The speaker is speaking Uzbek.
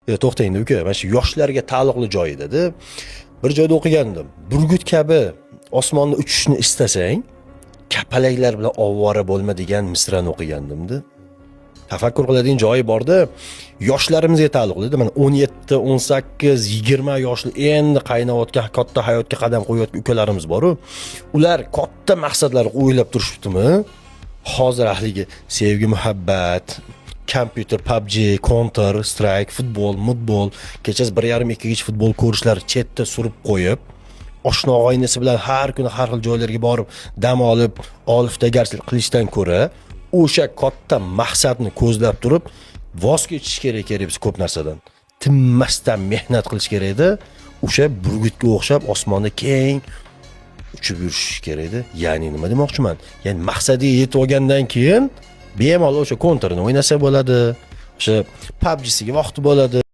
To'xtang uka, mana shu yoshlarga taalluqli joy edi. Bir joyda o'qigandim. Burgut kabi osmonda uchishni istasang, kapalaklar bilan ovvora bo'lma degan misrani o'qigandim-da. Tafakkur qiladigan joyi borda, yoshlarimizga taalluqli. Mana 17, 18, 20 yoshli endi qaynayotgan, katta hayotga qadam qo'yayotgan ukalarimiz bor-ku. Ular katta maqsadlar o'ylab turishibdimi? Hozir ahliga sevgi, muhabbat, kompyuter, PUBG, Counter Strike, futbol, kechasi 1:30-2 gacha futbol ko'rishlar chetda surib qo'yib, oshna og'aynisi bilan har kuni har xil joylarga borib, dam olib, oliftagarchilik qilishdan ko'ra, o'sha katta maqsadni ko'zlab turib, voz kechish kerak biz ko'p narsadan. Tinmasdan mehnat qilish kerak edi. O'sha burgutga o'xshab osmonda keng uchib yurish kerak edi. Ya'ni nima demoqchiman? Ya'ni maqsadiga yetib olgandan keyin bemalol o'sha kontrni o'ynasa bo'ladi. O'sha PUBG'siga vaqti bo'ladi.